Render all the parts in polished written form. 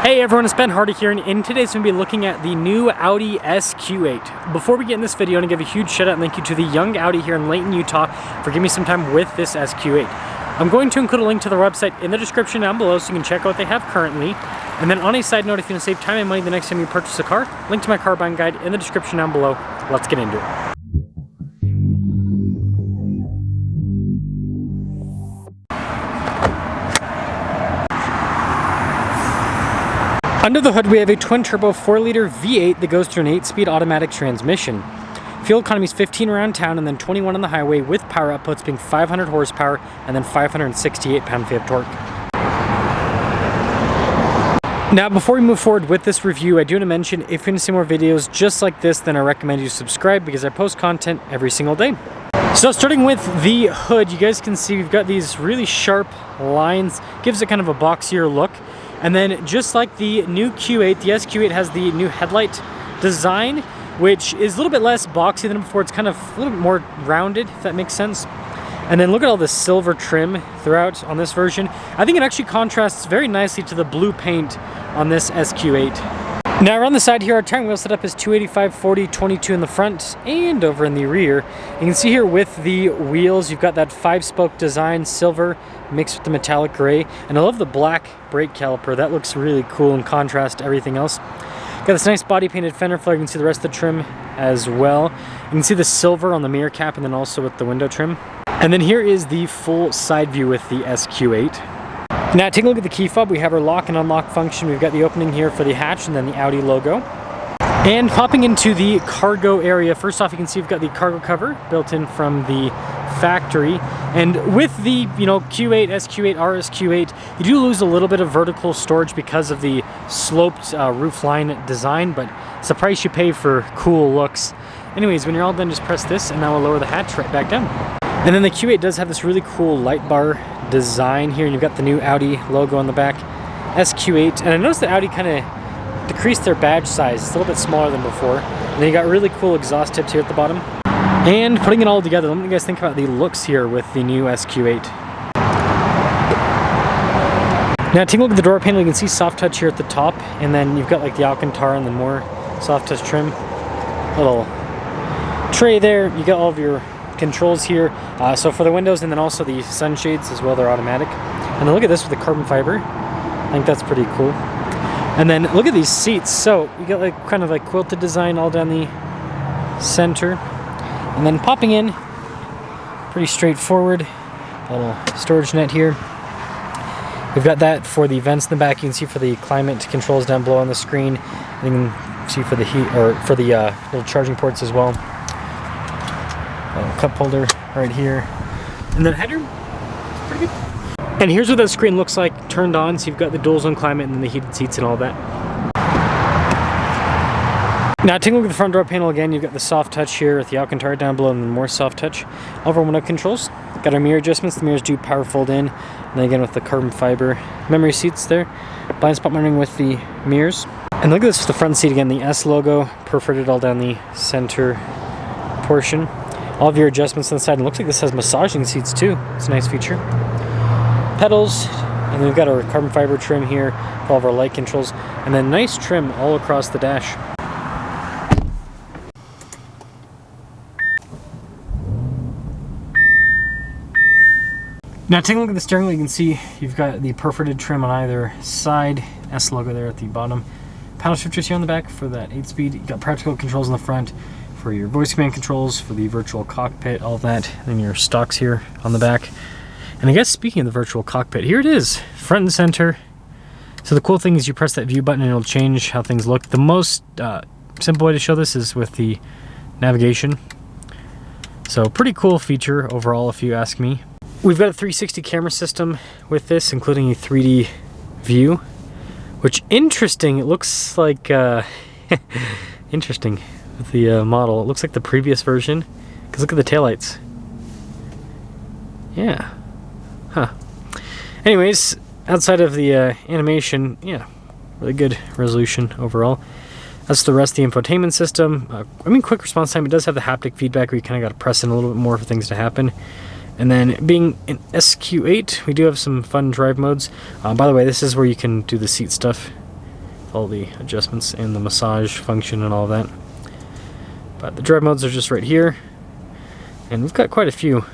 Hey everyone, it's Ben Hardy here, and in today's going to be looking at the new Audi SQ8. Before we get in this video, I want to give a huge shout out and thank you to the young Audi here in Layton, Utah for giving me some time with this SQ8. I'm going to include a link to their website in the description down below so you can check out what they have currently. And then on a side note, if you want to save time and money the next time you purchase a car, link to my car buying guide in the description down below. Let's get into it. Under the hood, we have a twin-turbo 4-liter V8 that goes through an 8-speed automatic transmission. Fuel economy is 15 around town and then 21 on the highway, with power outputs being 500 horsepower and then 568 pound-feet of torque. Now, before we move forward with this review, I do want to mention, if you want to see more videos just like this, then I recommend you subscribe because I post content every single day. So starting with the hood, you guys can see we've got these really sharp lines, gives it kind of a boxier look. And then just like the new Q8, the SQ8 has the new headlight design, which is a little bit less boxy than before. It's kind of a little bit more rounded, if that makes sense. And then look at all the silver trim throughout on this version. I think it actually contrasts very nicely to the blue paint on this SQ8. Now around the side here, our tire wheel setup is 285/40/22 in the front and over in the rear. You can see here with the wheels, you've got that 5-spoke design, silver mixed with the metallic gray. And I love the black brake caliper. That looks really cool in contrast to everything else. Got this nice body painted fender flare. You can see the rest of the trim as well. You can see the silver on the mirror cap and then also with the window trim. And then here is the full side view with the SQ8. Now taking a look at the key fob, we have our lock and unlock function. We've got the opening here for the hatch and then the Audi logo. And popping into the cargo area, first off you can see we've got the cargo cover built in from the factory. And with the Q8, SQ8, RSQ8, you do lose a little bit of vertical storage because of the sloped roofline design, but it's the price you pay for cool looks. Anyways, when you're all done, just press this and now we'll lower the hatch right back down. And then the Q8 does have this really cool light bar design here, and you've got the new Audi logo on the back. SQ8, and I noticed that Audi kind of decreased their badge size. It's a little bit smaller than before. And then you got really cool exhaust tips here at the bottom. And putting it all together, let me guys think about the looks here with the new SQ8. Now taking a look at the door panel, you can see soft touch here at the top, and then you've got like the Alcantara and then more soft touch trim. Little tray there. You got all of your controls here, so for the windows and then also the sunshades as well, they're automatic. And then look at this with the carbon fiber. I think that's pretty cool. And then look at these seats. So you got like kind of like quilted design all down the center, and then popping in, pretty straightforward. A little storage net here. We've got that for the vents in the back. You can see for the climate controls down below on the screen. And you can see for the heat, or for the little charging ports as well. Cup holder right here, and then headroom, pretty good. And here's what that screen looks like turned on. So you've got the dual zone climate and then the heated seats and all that. Now taking a look at the front door panel again, you've got the soft touch here with the Alcantara down below and then more soft touch. All of our window controls. Got our mirror adjustments. The mirrors do power fold in, and then again with the carbon fiber memory seats there. Blind spot monitoring with the mirrors. And look at this with the front seat again, the S logo perforated all down the center portion. All of your adjustments on the side, and it looks like this has massaging seats too. It's a nice feature. Pedals, and then we've got our carbon fiber trim here for all of our light controls, and then nice trim all across the dash. Now taking a look at the steering wheel, you can see you've got the perforated trim on either side, S logo there at the bottom. Paddle shifters here on the back for that 8-speed. You've got practical controls on the front for your voice command controls, for the virtual cockpit, all of that. And then your stocks here on the back. And I guess speaking of the virtual cockpit, here it is, front and center. So the cool thing is you press that view button and it'll change how things look. The most simple way to show this is with the navigation. So pretty cool feature overall if you ask me. We've got a 360 camera system with this, including a 3D view, which interesting, it looks like, interesting. With the model, it looks like the previous version, because look at the taillights. Yeah. Huh. Anyways, outside of the animation, yeah, really good resolution overall. That's the rest of the infotainment system. Quick response time. It does have the haptic feedback where you kind of got to press in a little bit more for things to happen. And then being an SQ8, we do have some fun drive modes. By the way, this is where you can do the seat stuff all the adjustments and the massage function and all that. But the drive modes are just right here, and we've got quite a few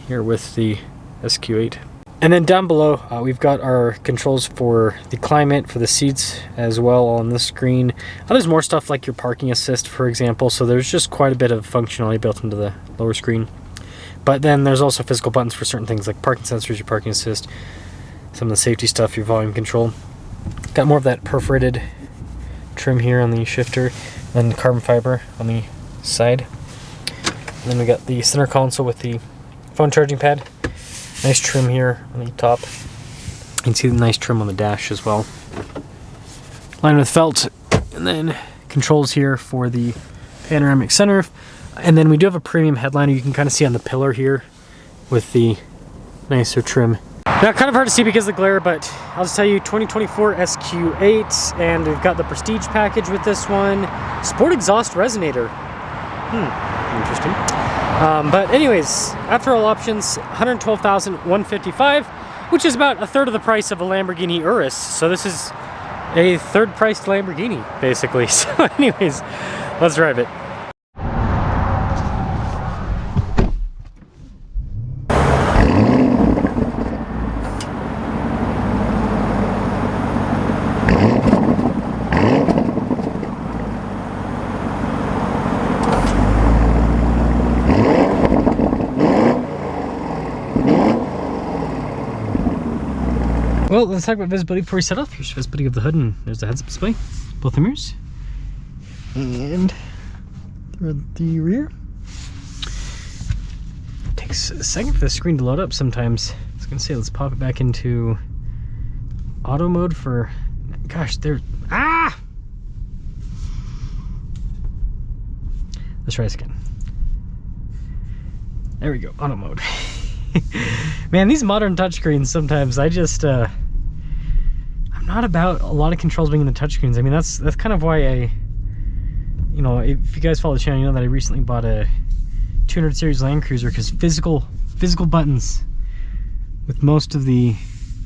here with the SQ8. And then down below, we've got our controls for the climate, for the seats as well on the screen. There's more stuff like your parking assist, for example, so there's just quite a bit of functionality built into the lower screen. But then there's also physical buttons for certain things like parking sensors, your parking assist, some of the safety stuff, your volume control. Got more of that perforated trim here on the shifter, and then carbon fiber on the side. And then we got the center console with the phone charging pad. Nice trim here on the top. You can see the nice trim on the dash as well. Lined with felt, and then controls here for the panoramic sunroof. And then we do have a premium headliner you can kind of see on the pillar here with the nicer trim. Now, kind of hard to see because of the glare, but I'll just tell you, 2024 SQ8, and we've got the Prestige package with this one. Sport exhaust resonator. Interesting. But anyways, after all options, $112,155, which is about a third of the price of a Lamborghini Urus. So this is a third-priced Lamborghini, basically. So anyways, let's drive it. Well, let's talk about visibility before we set off. Here's visibility of the hood, and there's the heads-up display, both the mirrors, and the rear. It takes a second for the screen to load up sometimes. I was gonna say, let's pop it back into auto mode for, gosh, let's try this again. There we go, auto mode. Man, these modern touchscreens, sometimes I just, I'm not about a lot of controls being in the touchscreens. I mean, that's kind of why I, you know, if you guys follow the channel, you know that I recently bought a 200 series Land Cruiser, because physical buttons with most of the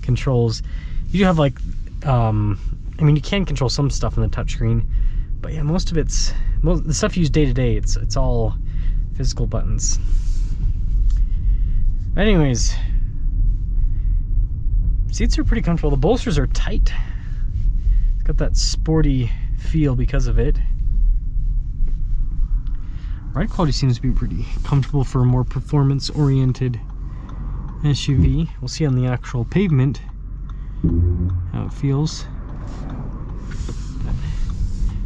controls. You do have like, I mean, you can control some stuff on the touchscreen, but yeah, most of the stuff you use day to day, it's all physical buttons. But anyways, seats are pretty comfortable. The bolsters are tight. It's got that sporty feel because of it. Ride quality seems to be pretty comfortable for a more performance-oriented SUV. We'll see on the actual pavement how it feels. But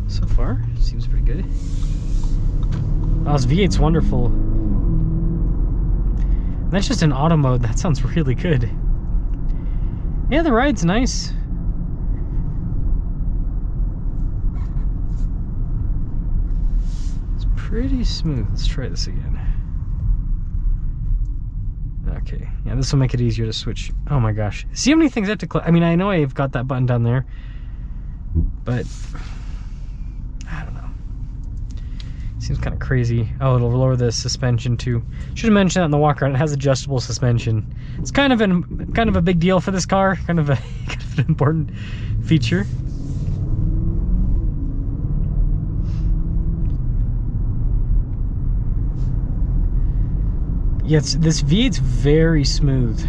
so far, seems pretty good. Oh, this V8's wonderful. That's just in auto mode. That sounds really good. Yeah, the ride's nice. It's pretty smooth. Let's try this again. Okay, yeah, this will make it easier to switch. Oh my gosh. See how many things I have to click? I mean, I know I've got that button down there, but I don't know. Seems kind of crazy. Oh, it'll lower the suspension too. Should have mentioned that in the walk around. It has adjustable suspension. It's kind of a big deal for this car. Kind of an important feature. Yeah, this V8's very smooth.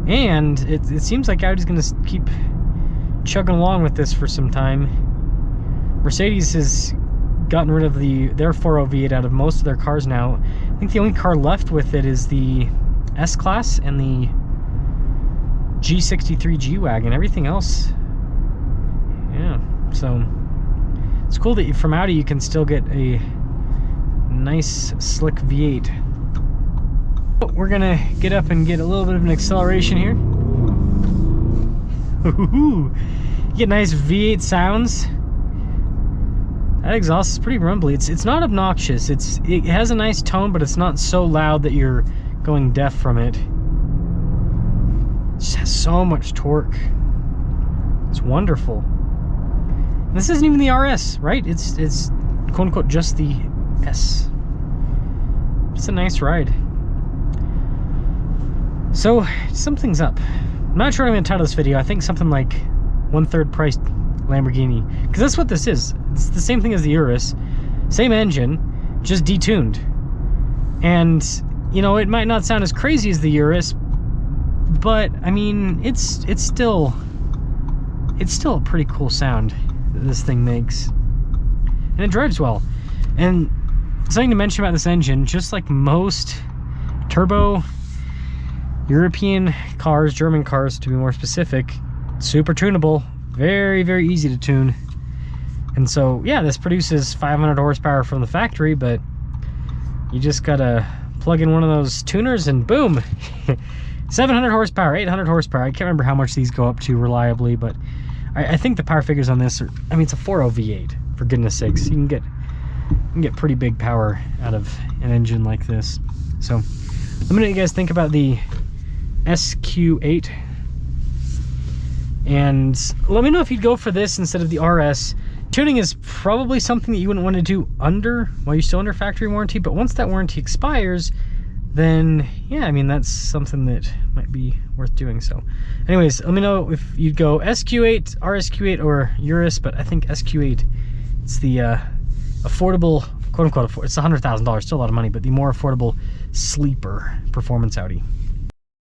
And it seems like Audi's gonna keep chugging along with this for some time. Mercedes has gotten rid of their 4.0 V8 out of most of their cars now. I think the only car left with it is the S-Class and the G63 G-Wagon. Everything else, yeah. So it's cool that from Audi you can still get a nice slick V8. We're gonna get up and get a little bit of an acceleration here. You get nice V8 sounds. That exhaust is pretty rumbly. It's not obnoxious. It has a nice tone, but it's not so loud that you're going deaf from it. It just has so much torque. It's wonderful. And this isn't even the RS, right? It's quote unquote just the S. It's a nice ride. So, something's up. I'm not sure what I'm going to title this video. I think something like 1/3 priced Lamborghini, because that's what this is. It's the same thing as the Urus, same engine, just detuned. And you know, it might not sound as crazy as the Urus, but I mean, it's still a pretty cool sound that this thing makes, and it drives well. And something to mention about this engine, just like most turbo European cars, German cars to be more specific, super tunable, very, very easy to tune. And so, yeah, this produces 500 horsepower from the factory, but you just gotta plug in one of those tuners and boom, 700 horsepower, 800 horsepower. I can't remember how much these go up to reliably, but I think the power figures on this are, I mean, it's a 4.0 V8, for goodness sakes. You can get pretty big power out of an engine like this. So let me know what you guys think about the SQ8, and let me know if you'd go for this instead of the RS. Tuning is probably something that you wouldn't want to do while you're still under factory warranty, but once that warranty expires, then yeah, I mean, that's something that might be worth doing. So anyways, let me know if you'd go SQ8, RSQ8, or Urus, but I think SQ8, it's the affordable, quote unquote, it's $100,000, still a lot of money, but the more affordable sleeper performance Audi.